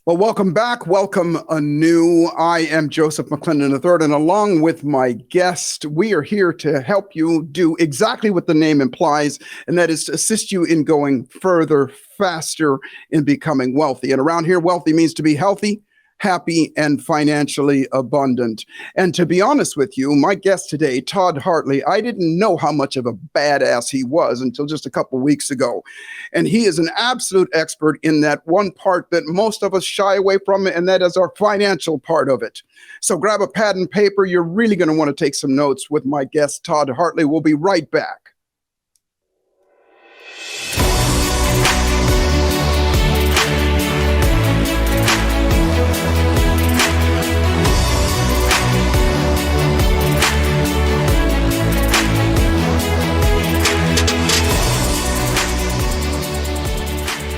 Well, welcome back. Welcome anew. I am Joseph McClendon III, and along with my guest, we are here to help you do exactly what the name implies, and that is to assist you in going further, faster, in becoming wealthy. And around here, wealthy means to be healthy, happy, and financially abundant. And to be honest with you, my guest today, Todd Hartley, I didn't know how much of a badass he was until just a couple weeks ago. And he is an absolute expert in that one part that most of us shy away from, and that is our financial part of it. So grab a pad and paper. You're really going to want to take some notes with my guest, Todd Hartley. We'll be right back.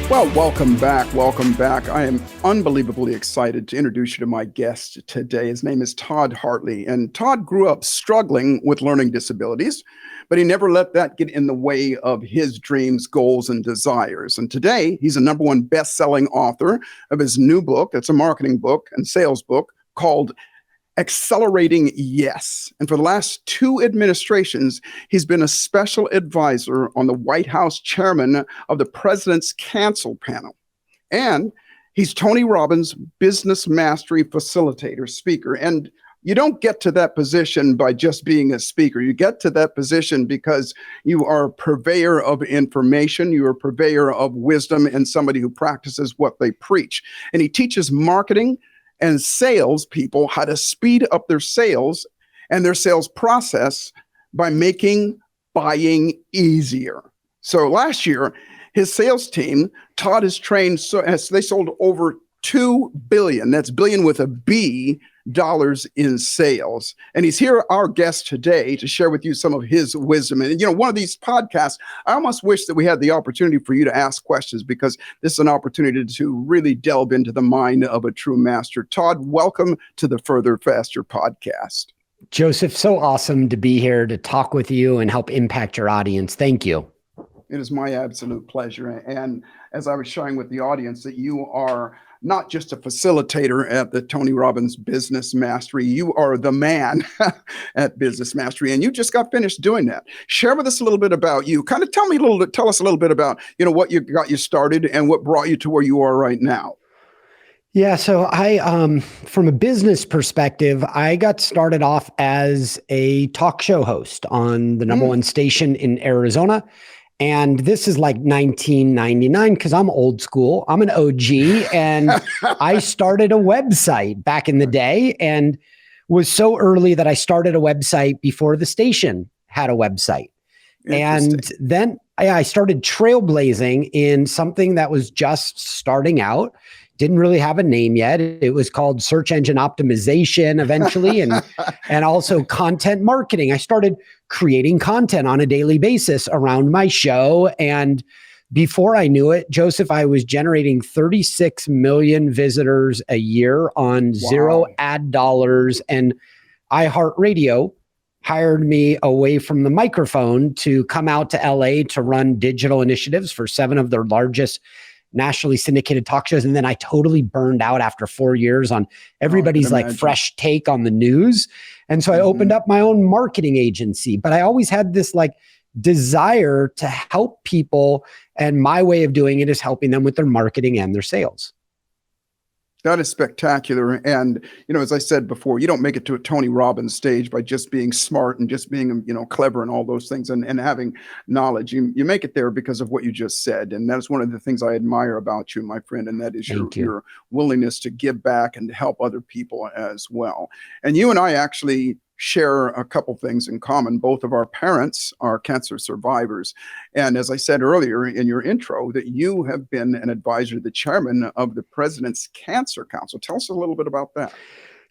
Well, welcome back. Welcome back. I am unbelievably excited to introduce you to my guest today. His name is Todd Hartley, and Todd grew up struggling with learning disabilities, but he never let that get in the way of his dreams, goals, and desires. And today, he's a #1 best-selling author of his new book. It's a marketing book and sales book called Accelerating Yes. And for the last 2 administrations, he's been a special advisor on the White House chairman of the President's Cancel Panel. And he's Tony Robbins Business Mastery Facilitator Speaker. And you don't get to that position by just being a speaker. You get to that position because you are a purveyor of information, you're a purveyor of wisdom, and somebody who practices what they preach. And he teaches marketing and sales people how to speed up their sales and their sales process by making buying easier. So last year, his sales team, Todd has trained, they sold over $2 billion, that's billion with a B, dollars in sales. And he's here, our guest today, to share with you some of his wisdom. And, one of these podcasts, I almost wish that we had the opportunity for you to ask questions, because this is an opportunity to really delve into the mind of a true master. Todd, welcome to the Further Faster podcast. Joseph, so awesome to be here to talk with you and help impact your audience. Thank you. It is my absolute pleasure. And as I was sharing with the audience, that you are not just a facilitator at the Tony Robbins Business Mastery, you are the man at Business Mastery, and you just got finished doing that. Share with us a little bit about you. Kind of tell us a little bit about, what you got you started and what brought you to where you are right now. Yeah, so I, from a business perspective, I got started off as a talk show host on the #1 station in Arizona. And this is like 1999, because I'm old school. I'm an OG, and I started a website back in the day, and was so early that I started a website before the station had a website. And then I started trailblazing in something that was just starting out. Didn't really have a name yet. It was called search engine optimization eventually, and also content marketing. I started creating content on a daily basis around my show. And before I knew it, Joseph, I was generating 36 million visitors a year on zero ad dollars. And iHeartRadio hired me away from the microphone to come out to LA to run digital initiatives for 7 of their largest nationally syndicated talk shows. And then I totally burned out after 4 years on everybody's fresh take on the news. And so I opened up my own marketing agency, but I always had this desire to help people. And my way of doing it is helping them with their marketing and their sales. That is spectacular. And, as I said before, you don't make it to a Tony Robbins stage by just being smart and just being, clever and all those things and having knowledge. You make it there because of what you just said. And that's one of the things I admire about you, my friend. And that is your willingness to give back and to help other people as well. And you and I actually share a couple things in common. Both of our parents are cancer survivors. And as I said earlier in your intro, that you have been an advisor to the chairman of the President's Cancer Council. Tell us a little bit about that.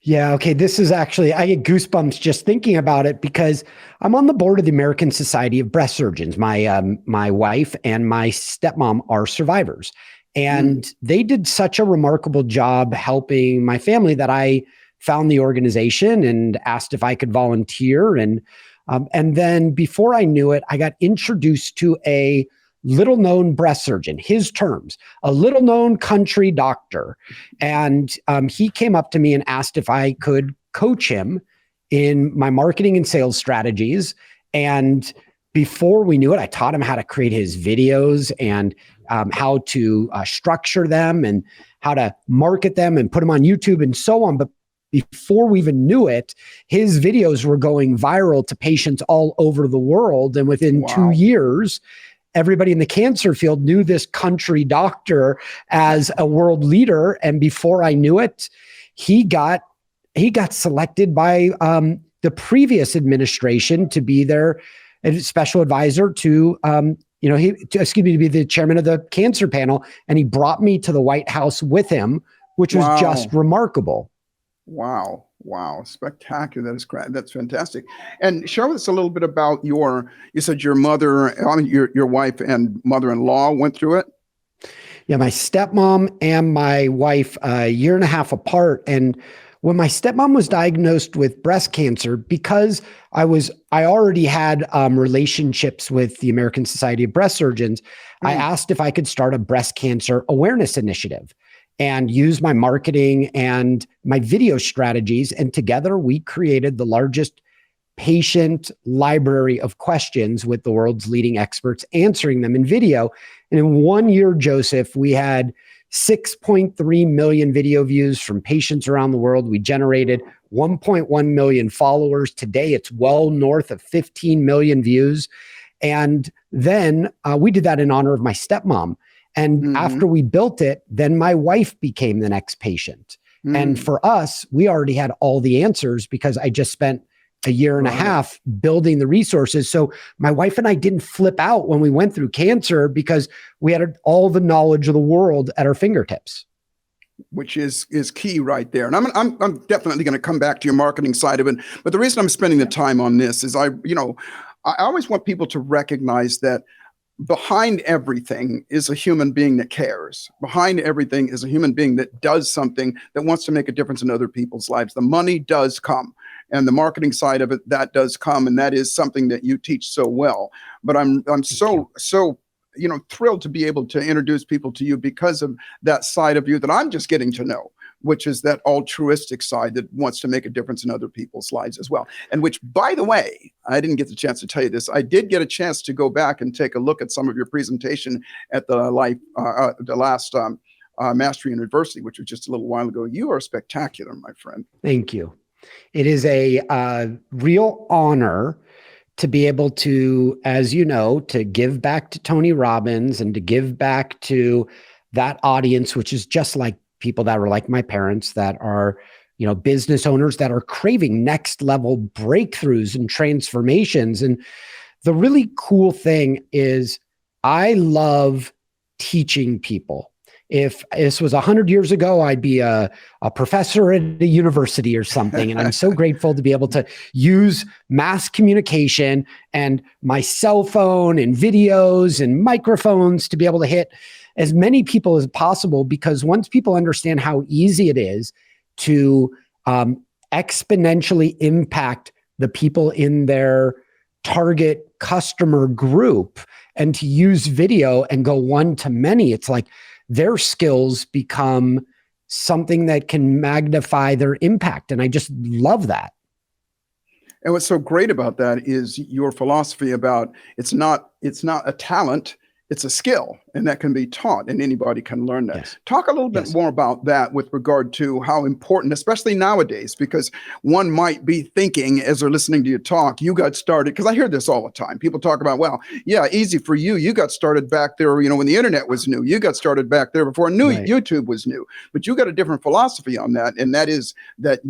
Yeah, okay. This is actually, I get goosebumps just thinking about it, because I'm on the board of the American Society of Breast Surgeons. My wife and my stepmom are survivors. And they did such a remarkable job helping my family that I found the organization and asked if I could volunteer. And then before I knew it, I got introduced to a little known breast surgeon, his terms, a little known country doctor. And he came up to me and asked if I could coach him in my marketing and sales strategies. And before we knew it, I taught him how to create his videos and how to structure them and how to market them and put them on YouTube and so on. But before we even knew it, his videos were going viral to patients all over the world. And within 2 years, everybody in the cancer field knew this country doctor as a world leader. And before I knew it, he got selected by the previous administration to be their special advisor to to be the chairman of the cancer panel. And he brought me to the White House with him, which was just remarkable. Wow. Spectacular. That is great. That's fantastic. And share with us a little bit about you said your mother, your wife and mother-in-law went through it. Yeah. My stepmom and my wife, a year and a half apart. And when my stepmom was diagnosed with breast cancer, because I already had relationships with the American Society of Breast Surgeons, I asked if I could start a breast cancer awareness initiative and use my marketing and my video strategies. And together we created the largest patient library of questions with the world's leading experts answering them in video. And in 1 year, Joseph, we had 6.3 million video views from patients around the world. We generated 1.1 million followers. Today, it's well north of 15 million views. And then we did that in honor of my stepmom. And after we built it, then my wife became the next patient. And for us, we already had all the answers because I just spent a year and a half building the resources. So my wife and I didn't flip out when we went through cancer because we had all the knowledge of the world at our fingertips. Which is key right there. And I'm definitely going to come back to your marketing side of it. But the reason I'm spending the time on this is I always want people to recognize that behind everything is a human being that cares. Behind everything is a human being that does something that wants to make a difference in other people's lives. The money does come. And the marketing side of it, that does come. And that is something that you teach so well. But I'm so thrilled to be able to introduce people to you because of that side of you that I'm just getting to know, which is that altruistic side that wants to make a difference in other people's lives as well. And which, by the way, I didn't get the chance to tell you this. I did get a chance to go back and take a look at some of your presentation at the last Mastery University, which was just a little while ago. You are spectacular, my friend. Thank you. It is a real honor to be able to, as you know, to give back to Tony Robbins and to give back to that audience, which is just like people that were like my parents that are, business owners that are craving next level breakthroughs and transformations. And the really cool thing is I love teaching people. If this was 100 years ago, I'd be a professor at a university or something. And I'm so grateful to be able to use mass communication and my cell phone and videos and microphones to be able to hit as many people as possible. Because once people understand how easy it is to exponentially impact the people in their target customer group and to use video and go one to many, it's like their skills become something that can magnify their impact. And I just love that. And what's so great about that is your philosophy about it's not a talent, it's a skill, and that can be taught and anybody can learn that. Yes. Talk a little bit more about that with regard to how important, especially nowadays, because one might be thinking as they're listening to you talk, you got started, because I hear this all the time. People talk about, well, yeah, easy for you. You got started back there, when the internet was new. You got started back there before YouTube was new. But you got a different philosophy on that. And that is that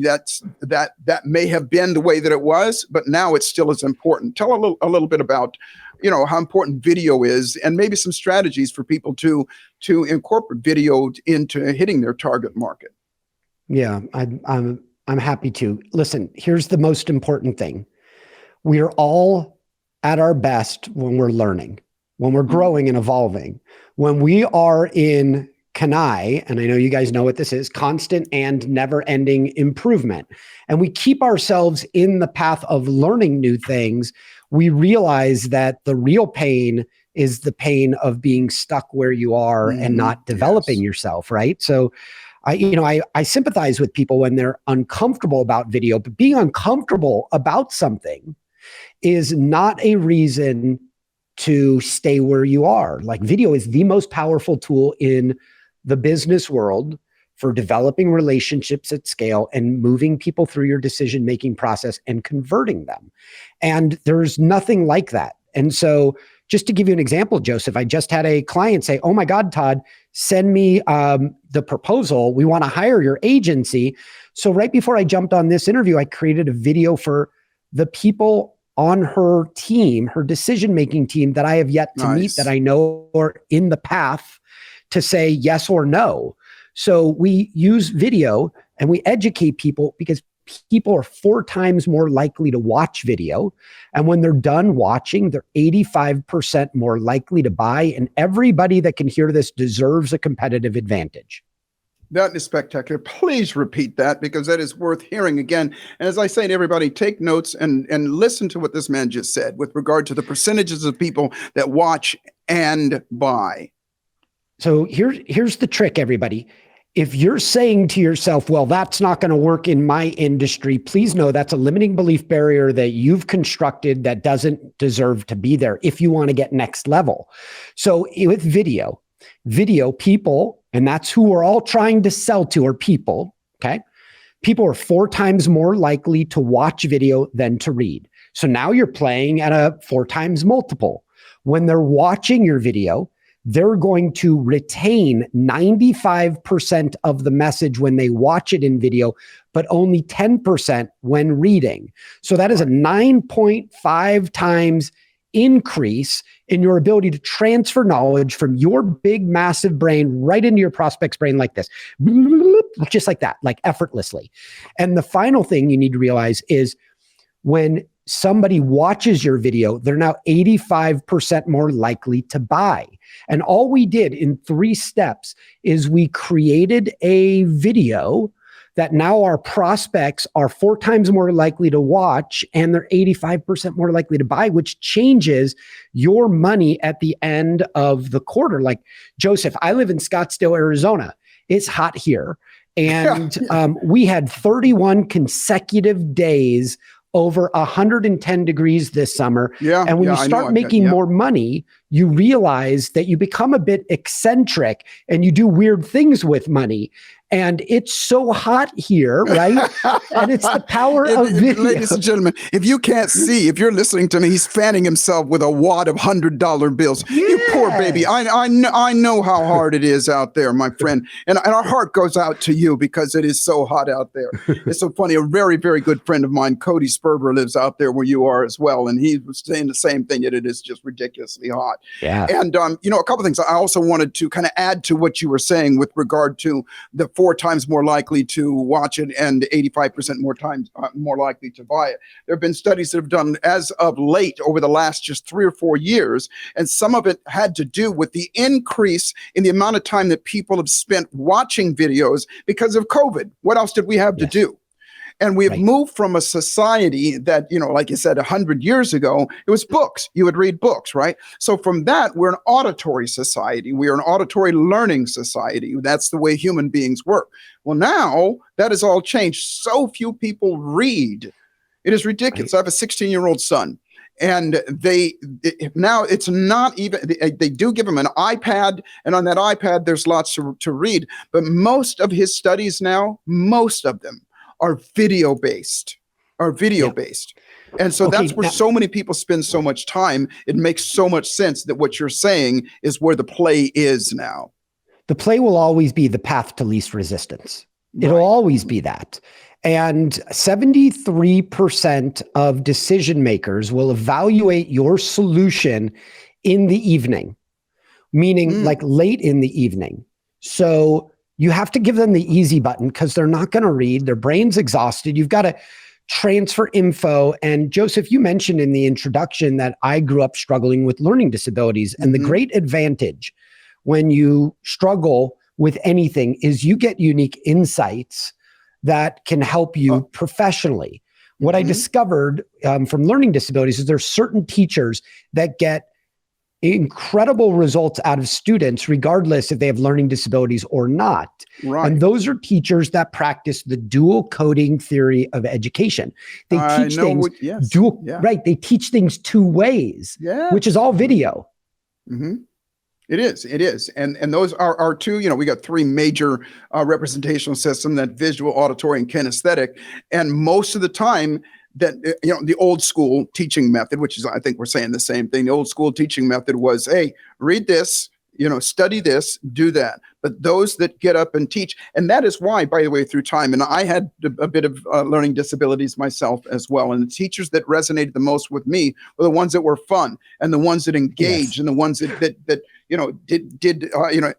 may have been the way that it was, but now it's still as important. Tell a little bit about how important video is and maybe some strategies for people to incorporate video into hitting their target market. Yeah, I'm happy to. Listen, here's the most important thing. We are all at our best when we're learning, when we're growing and evolving, when we are in CANI, and I know you guys know what this is, constant and never-ending improvement. And we keep ourselves in the path of learning new things. We realize that the real pain is the pain of being stuck where you are and not developing yourself, right? So I sympathize with people when they're uncomfortable about video, but being uncomfortable about something is not a reason to stay where you are. Like, video is the most powerful tool in the business world for developing relationships at scale and moving people through your decision-making process and converting them. And there's nothing like that. And so just to give you an example, Joseph, I just had a client say, "Oh my God, Todd, send me the proposal. We want to hire your agency." So right before I jumped on this interview, I created a video for the people on her team, her decision-making team that I have yet to meet, that I know are in the path to say yes or no. So we use video and we educate people because people are 4 times more likely to watch video. And when they're done watching, they're 85% more likely to buy. And everybody that can hear this deserves a competitive advantage. That is spectacular. Please repeat that, because that is worth hearing again. And as I say to everybody, take notes and listen to what this man just said with regard to the percentages of people that watch and buy. So here's the trick, everybody. If you're saying to yourself, well, that's not going to work in my industry, please know that's a limiting belief barrier that you've constructed that doesn't deserve to be there if you want to get next level. So with video people, and that's who we're all trying to sell to, are people, okay? People are 4 times more likely to watch video than to read. So now you're playing at a 4 times multiple. When they're watching your video, they're going to retain 95% of the message when they watch it in video, but only 10% when reading. So that is a 9.5 times increase in your ability to transfer knowledge from your big, massive brain right into your prospect's brain like this, just like that, like effortlessly. And the final thing you need to realize is when somebody watches your video, they're now 85% more likely to buy. And all we did in 3 steps is we created a video that now our prospects are 4 times more likely to watch, and they're 85% more likely to buy, which changes your money at the end of the quarter. Like, Joseph, I live in Scottsdale, Arizona. It's hot here. And we had 31 consecutive days over 110 degrees this summer. And when you start making more money, you realize that you become a bit eccentric and you do weird things with money. And it's so hot here, right? And it's the power of video. Ladies and gentlemen, if you can't see, if you're listening to me, he's fanning himself with a wad of $100 bills. Yes. You poor baby. I know how hard it is out there, my friend. And our heart goes out to you because it is so hot out there. It's so funny. A very, very good friend of mine, Cody Sperber, lives out there where you are as well. And he was saying the same thing, that it is just ridiculously hot. Yeah. And, a couple of things I also wanted to kind of add to what you were saying with regard to the 4 times more likely to watch it and 85% more likely to buy it. There have been studies that have done as of late over the last just 3 or 4 years, and some of it had to do with the increase in the amount of time that people have spent watching videos because of COVID. What else did we have to do? And we have moved from a society that, like you said, 100 years ago, it was books. You would read books, right? So from that, we're an auditory society. We are an auditory learning society. That's the way human beings work. Well, now that has all changed. So few people read. It is ridiculous. I have a 16-year-old son. And now it's not even, they do give him an iPad, and on that iPad, there's lots to read. But most of his studies now, most of them, are video-based. And so that's where so many people spend so much time. It makes so much sense that what you're saying is where the play is now. The play will always be the path to least resistance. It'll always be that. And 73% of decision makers will evaluate your solution in the evening, meaning like late in the evening. So you have to give them the easy button because they're not going to read. Their brain's exhausted. You've got to transfer info. And Joseph, you mentioned in the introduction that I grew up struggling with learning disabilities. And the great advantage when you struggle with anything is you get unique insights that can help you professionally. What I discovered from learning disabilities is there's certain teachers that get incredible results out of students, regardless if they have learning disabilities or not. Right. And those are teachers that practice the dual coding theory of education. They teach things dual, right? They teach things two ways, which is all video. Mm-hmm. It is. And those are our two, we got three major representational systems, that visual, auditory, and kinesthetic. And most of the time that, the old school teaching method, which is, I think we're saying the same thing. The old school teaching method was, hey, read this, study this, do that. But those that get up and teach, and that is why, by the way, through time, and I had a bit of learning disabilities myself as well. And the teachers that resonated the most with me were the ones that were fun, and the ones that engaged, and the ones that did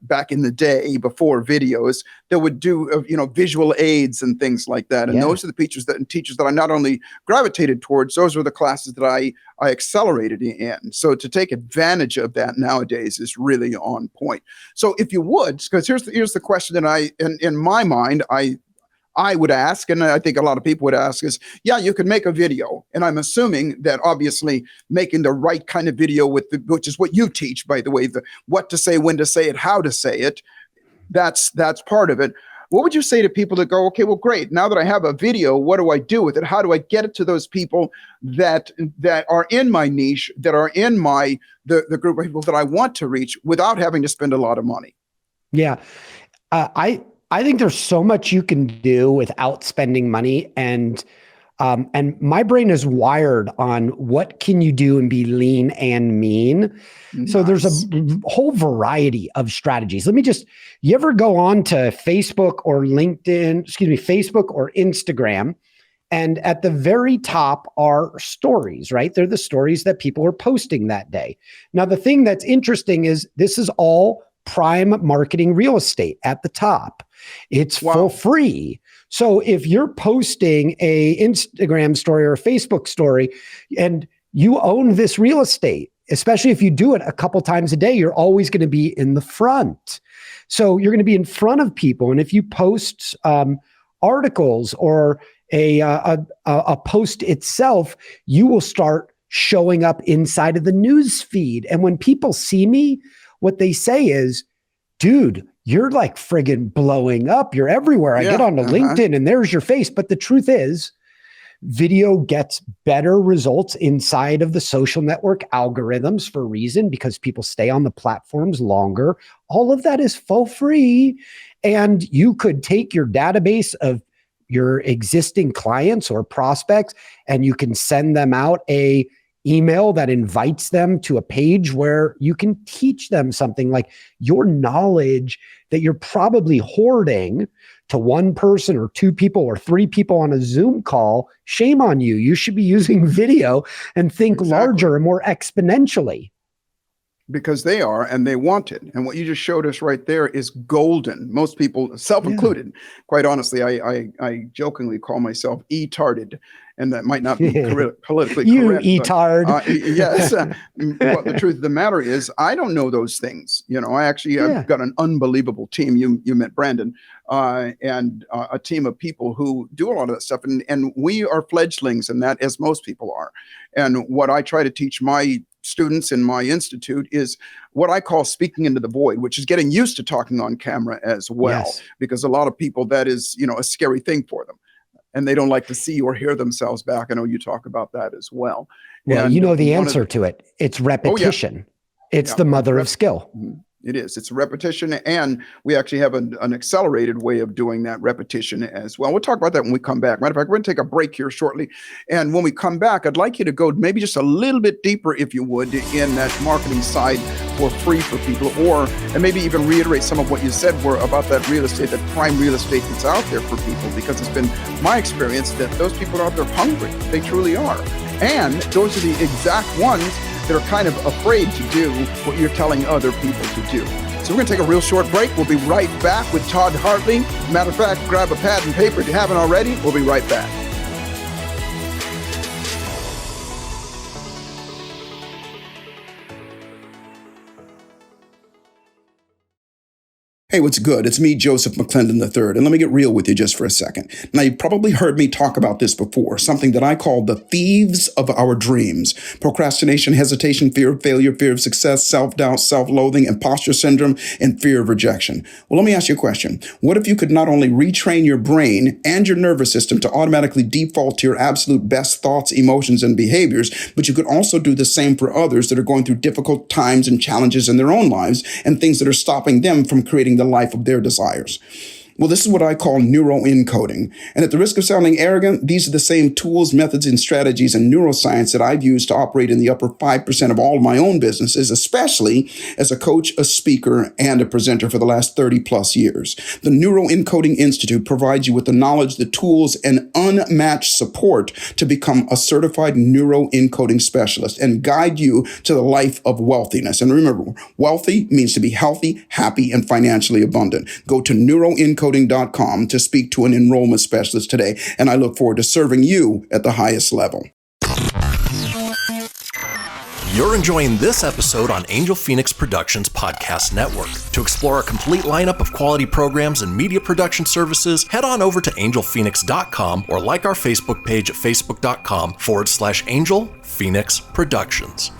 back in the day before videos, that would do visual aids and things like that. And those are the teachers that I not only gravitated towards, those are the classes that I accelerated in. So to take advantage of that nowadays is really on point. So if you would, because here's the question that in my mind, I would ask, and I think a lot of people would ask, is, you can make a video. And I'm assuming that obviously making the right kind of video which is what you teach, by the way, the what to say, when to say it, how to say it, that's part of it. What would you say to people that go, okay, well, great. Now that I have a video, what do I do with it? How do I get it to those people that are in my niche, that are in the group of people that I want to reach without having to spend a lot of money? Yeah. I think there's so much you can do without spending money. And my brain is wired on what can you do and be lean and mean. Nice. So there's a whole variety of strategies. You ever go on to Facebook or Facebook or Instagram, and at the very top are stories, right? They're the stories that people are posting that day. Now, the thing that's interesting is this is all prime marketing real estate at the top. It's for free. So if you're posting a Instagram story or a Facebook story and you own this real estate, especially if you do it a couple times a day, you're always going to be in the front. So you're going to be in front of people. And if you post articles or a post itself, you will start showing up inside of the news feed. And when people see me, what they say is, dude, you're like friggin' blowing up. You're everywhere. I get onto LinkedIn and there's your face. But the truth is, video gets better results inside of the social network algorithms for a reason, because people stay on the platforms longer. All of that is for free. And you could take your database of your existing clients or prospects, and you can send them out a email that invites them to a page where you can teach them something, like your knowledge that you're probably hoarding to one person or two people or three people on a Zoom call. Shame on you. You should be using video and think larger and more exponentially. Because they are, and they want it. And what you just showed us right there is golden. Most people, self-included, quite honestly, I jokingly call myself e-tarded, and that might not be politically correct. You e-tard. Yes. But the truth of the matter is, I don't know those things. I actually I've got an unbelievable team. You met Brandon, and a team of people who do a lot of that stuff. And we are fledglings in that, as most people are. And what I try to teach my students in my institute is what I call speaking into the void, which is getting used to talking on camera as well, because a lot of people, that is, a scary thing for them, and they don't like to see or hear themselves back. I know you talk about that as well. Well, and the answer to it. It's repetition. It's the mother of skill. It is. It's repetition. And we actually have an accelerated way of doing that repetition as well. We'll talk about that when we come back. Matter of fact, we're going to take a break here shortly. And when we come back, I'd like you to go maybe just a little bit deeper, if you would, in that marketing side for free for people, and maybe even reiterate some of what you said about that real estate, that prime real estate that's out there for people, because it's been my experience that those people are out there hungry. They truly are. And those are the exact ones that are kind of afraid to do what you're telling other people to do. So we're going to take a real short break. We'll be right back with Todd Hartley. Matter of fact, grab a pad and paper if you haven't already. We'll be right back. Hey, what's good? It's me, Joseph McClendon III, and let me get real with you just for a second. Now, you've probably heard me talk about this before, something that I call the thieves of our dreams. Procrastination, hesitation, fear of failure, fear of success, self-doubt, self-loathing, imposter syndrome, and fear of rejection. Well, let me ask you a question. What if you could not only retrain your brain and your nervous system to automatically default to your absolute best thoughts, emotions, and behaviors, but you could also do the same for others that are going through difficult times and challenges in their own lives and things that are stopping them from creating the life of their desires? Well, this is what I call neuroencoding. And at the risk of sounding arrogant, these are the same tools, methods, and strategies in neuroscience that I've used to operate in the upper 5% of all of my own businesses, especially as a coach, a speaker, and a presenter for the last 30 plus years. The Neuroencoding Institute provides you with the knowledge, the tools, and unmatched support to become a certified neuroencoding specialist and guide you to the life of wealthiness. And remember, wealthy means to be healthy, happy, and financially abundant. Go to neuroencoding.com to speak to an enrollment specialist today, and I look forward to serving you at the highest level. You're enjoying this episode on Angel Phoenix Productions Podcast Network. To explore a complete lineup of quality programs and media production services, head on over to angelphoenix.com or like our Facebook page at facebook.com/Angel Phoenix Productions.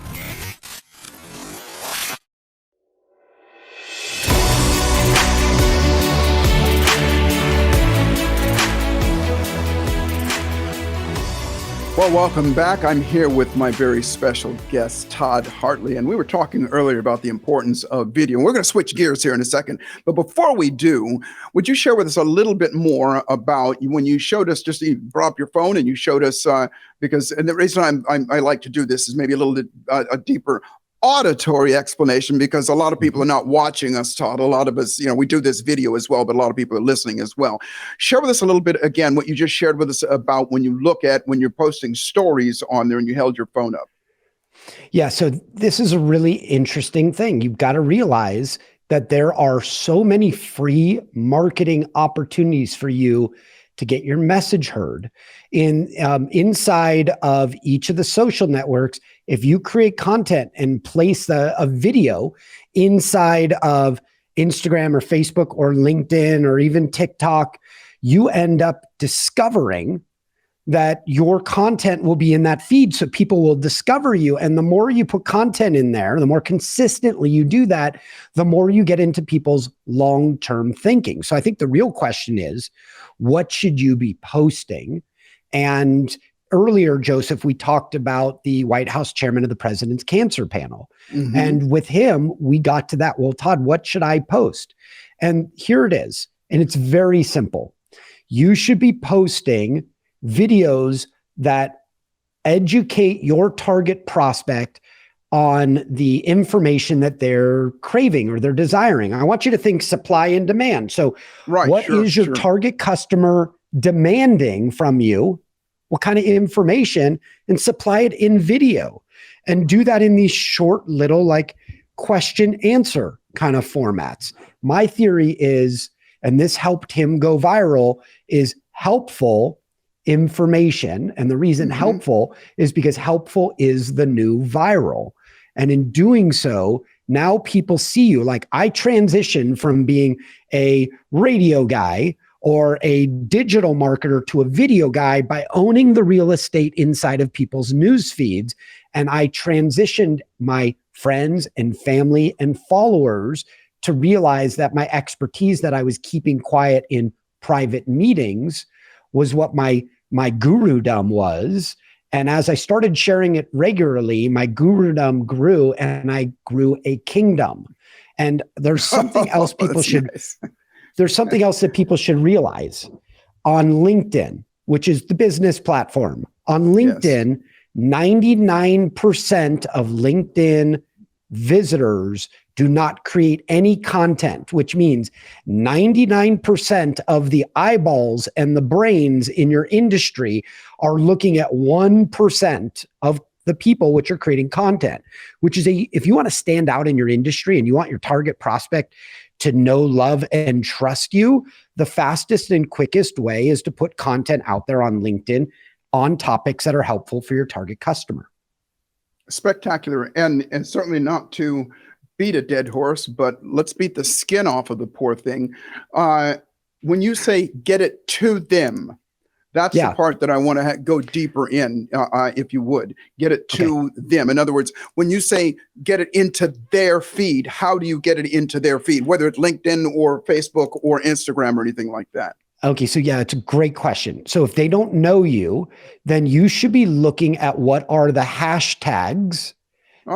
Well, welcome back. I'm here with my very special guest, Todd Hartley, and we were talking earlier about the importance of video. We're going to switch gears here in a second, but before we do, would you share with us a little bit more about when you showed us, just you brought up your phone and you showed us, because, and the reason I like to do this is maybe a little bit a deeper auditory explanation, because a lot of people are not watching us, Todd. A lot of us, we do this video as well, but a lot of people are listening as well. Share with us a little bit, again, what you just shared with us about when you're posting stories on there and you held your phone up. Yeah, so this is a really interesting thing. You've got to realize that there are so many free marketing opportunities for you to get your message heard. Inside of each of the social networks, if you create content and place a video inside of Instagram or Facebook or LinkedIn or even TikTok, you end up discovering that your content will be in that feed, so people will discover you. And the more you put content in there, the more consistently you do that, the more you get into people's long-term thinking. So I think the real question is, what should you be posting? And earlier, Joseph, we talked about the White House chairman of the president's cancer panel. Mm-hmm. And with him, we got to that. Well, Todd, what should I post? And here it is. And it's very simple. You should be posting videos that educate your target prospect on the information that they're craving or they're desiring. I want you to think supply and demand. So what is your target customer demanding from you? What kind of information? And supply it in video, and do that in these short little like question answer kind of formats. My theory is, and this helped him go viral, is helpful information. And the reason helpful is because helpful is the new viral. And in doing so, now people see you. Like, I transitioned from being a radio guy or a digital marketer to a video guy by owning the real estate inside of people's news feeds. And I transitioned my friends and family and followers to realize that my expertise that I was keeping quiet in private meetings was what my gurudom was. And as I started sharing it regularly, my gurudom grew and I grew a kingdom. And there's something else there's something else that people should realize. On LinkedIn, which is the business platform, on LinkedIn, 99% of LinkedIn visitors do not create any content, which means 99% of the eyeballs and the brains in your industry are looking at 1% of the people which are creating content, which is if you want to stand out in your industry and you want your target prospect to know, love, and trust you, the fastest and quickest way is to put content out there on LinkedIn on topics that are helpful for your target customer. Spectacular. And certainly not to beat a dead horse, but let's beat the skin off of the poor thing. When you say get it to them, that's the part that I want to go deeper in, if you would. Get it to them. In other words, when you say get it into their feed, how do you get it into their feed, whether it's LinkedIn or Facebook or Instagram or anything like that? Okay, so it's a great question. So if they don't know you, then you should be looking at what are the hashtags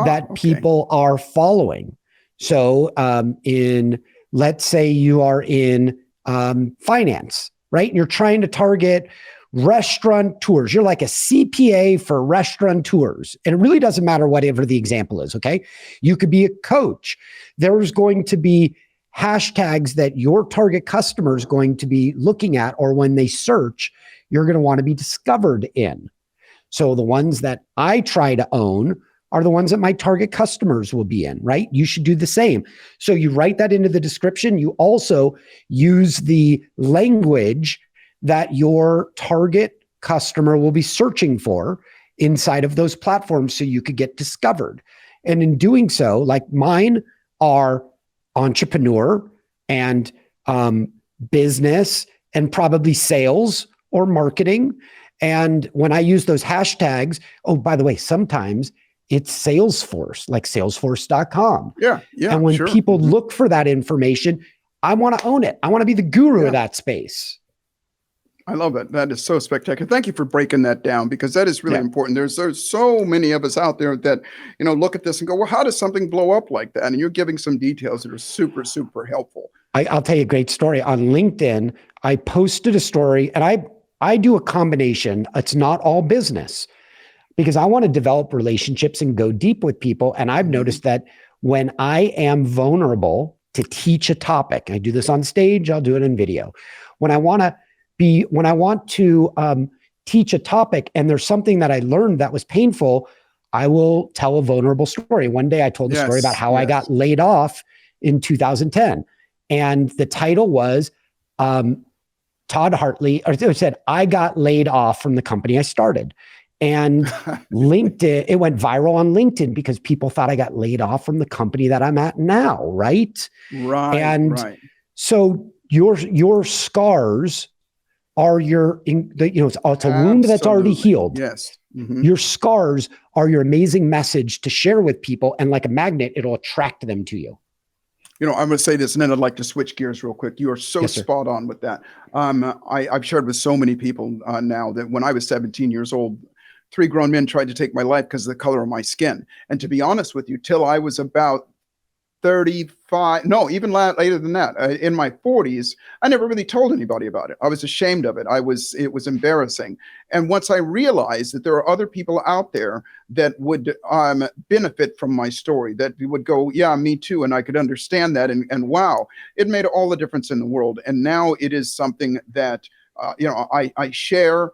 that people are following. So let's say you are in finance, right? And you're trying to target restaurateurs. You're like a CPA for restaurateurs. And it really doesn't matter whatever the example is, okay? You could be a coach. There's going to be hashtags that your target customer is going to be looking at, or when they search, you're going to want to be discovered in. So the ones that I try to own are the ones that my target customers will be in, right? You should do the same. So you write that into the description. You also use the language that your target customer will be searching for inside of those platforms so you could get discovered. And in doing so, like mine are entrepreneur and business and probably sales or marketing. And when I use those hashtags, oh, by the way, sometimes it's Salesforce, like salesforce.com. Yeah. And when people look for that information, I want to own it. I want to be the guru of that space. I love it. That is so spectacular. Thank you for breaking that down, because that is really important. There's so many of us out there that, look at this and go, well, how does something blow up like that? And you're giving some details that are super, super helpful. I'll tell you a great story. On LinkedIn, I posted a story, and I do a combination. It's not all business, because I want to develop relationships and go deep with people. And I've noticed that when I am vulnerable to teach a topic, I do this on stage, I'll do it in video. When I want to teach a topic and there's something that I learned that was painful, I will tell a vulnerable story. One day I told a story about how I got laid off in 2010. And the title was Todd Hartley, or it said, I got laid off from the company I started. And LinkedIn, it went viral on LinkedIn because people thought I got laid off from the company that I'm at now, right? Right. So your scars are it's a wound that's already healed. Yes. Your scars are your amazing message to share with people. And like a magnet, it'll attract them to you. I'm going to say this, and then I'd like to switch gears real quick. You are so spot on with that. I've shared with so many people now that when I was 17 years old, 3 grown men tried to take my life because of the color of my skin. And to be honest with you, till I was about 35, no, even later than that, in my 40s, I never really told anybody about it. I was ashamed of it. It was embarrassing. And once I realized that there are other people out there that would benefit from my story, that would go, yeah, me too. And I could understand that. And wow, it made all the difference in the world. And now it is something that, I share,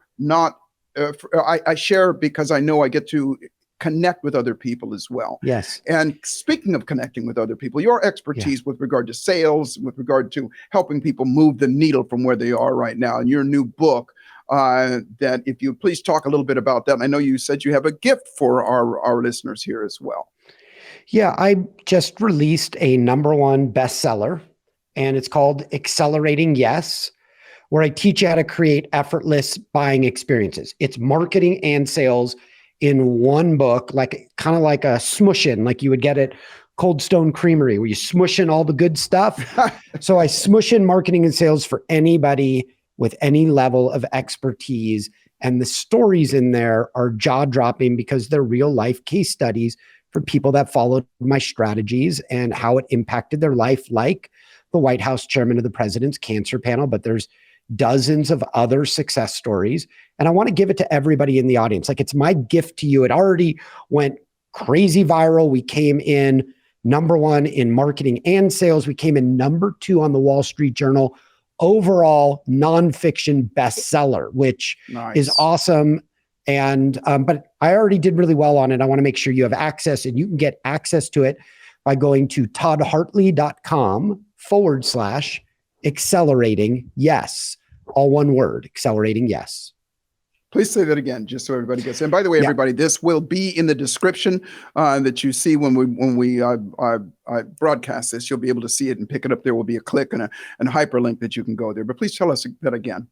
I share because I know I get to connect with other people as well. Yes. And speaking of connecting with other people, your expertise with regard to sales, with regard to helping people move the needle from where they are right now, and your new book, that if you please talk a little bit about that. And I know you said you have a gift for our listeners here as well. Yeah, I just released a #1 bestseller, and it's called Accelerating Yes, where I teach you how to create effortless buying experiences. It's marketing and sales in one book, kind of like a smush-in, like you would get at Cold Stone Creamery, where you smush in all the good stuff. So I smush in marketing and sales for anybody with any level of expertise. And the stories in there are jaw-dropping because they're real-life case studies for people that followed my strategies and how it impacted their life, like the White House chairman of the president's cancer panel. But there's dozens of other success stories. And I want to give it to everybody in the audience. Like, it's my gift to you. It already went crazy viral. We came in #1 in marketing and sales. We came in #2 on the Wall Street Journal overall nonfiction bestseller, which is awesome. And, but I already did really well on it. I want to make sure you have access, and you can get access to it by going to toddhartley.com/accelerating yes. All one word, accelerating yes. Please say that again, just so everybody gets it. And by the way, Yeah. everybody, this will be in the description that you see when we broadcast this. You'll be able to see it and pick it up. There will be a click and a hyperlink that you can go there. But please tell us that again.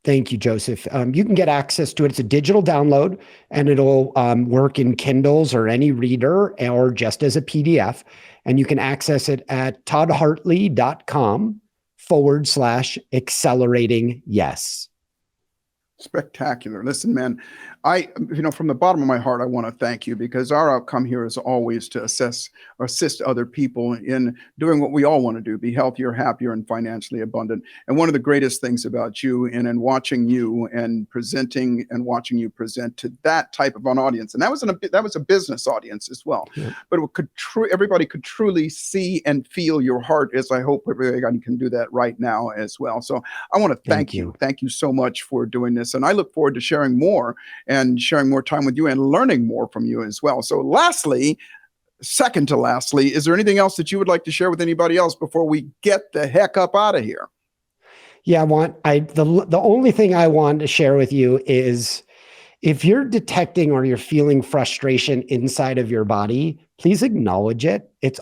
Thank you, Joseph. You can get access to it. It's a digital download, and it'll work in Kindles or any reader or just as a PDF. And you can access it at toddhartley.com/accelerating yes. Spectacular. Listen, man, from the bottom of my heart, I want to thank you, because our outcome here is always to assist other people in doing what we all want to do, be healthier, happier, and financially abundant. And one of the greatest things about you and in watching you and presenting and watching you present to that type of an audience, and that was a business audience as well, yeah. But everybody could truly see and feel your heart, as I hope everybody can do that right now as well. So I want to thank you. Thank you so much for doing this. And I look forward to sharing more time with you and learning more from you as well. So second to lastly, is there anything else that you would like to share with anybody else before we get the heck up out of here? Yeah, the only thing I want to share with you is, if you're detecting or you're feeling frustration inside of your body, please acknowledge it. It's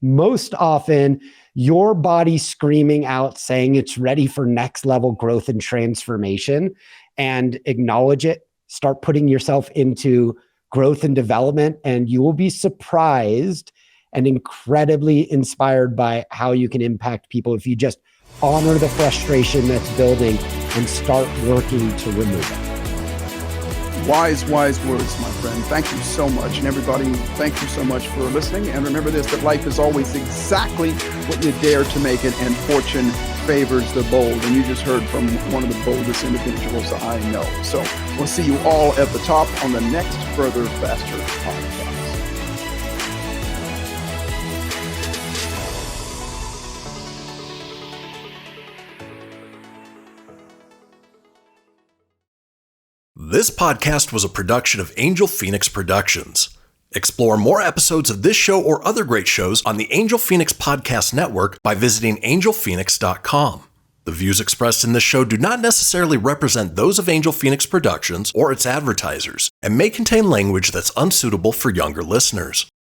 most often, your body screaming out, saying it's ready for next level growth and transformation. And acknowledge it. Start putting yourself into growth and development, and you will be surprised and incredibly inspired by how you can impact people if you just honor the frustration that's building and start working to remove it. Wise words, my friend. Thank you so much. And everybody, thank you so much for listening. And remember this, that life is always exactly what you dare to make it, and fortune favors the bold. And you just heard from one of the boldest individuals I know. So we'll see you all at the top on the next Further, Faster podcast. This podcast was a production of Angel Phoenix Productions. Explore more episodes of this show or other great shows on the Angel Phoenix Podcast Network by visiting angelphoenix.com. The views expressed in this show do not necessarily represent those of Angel Phoenix Productions or its advertisers, and may contain language that's unsuitable for younger listeners.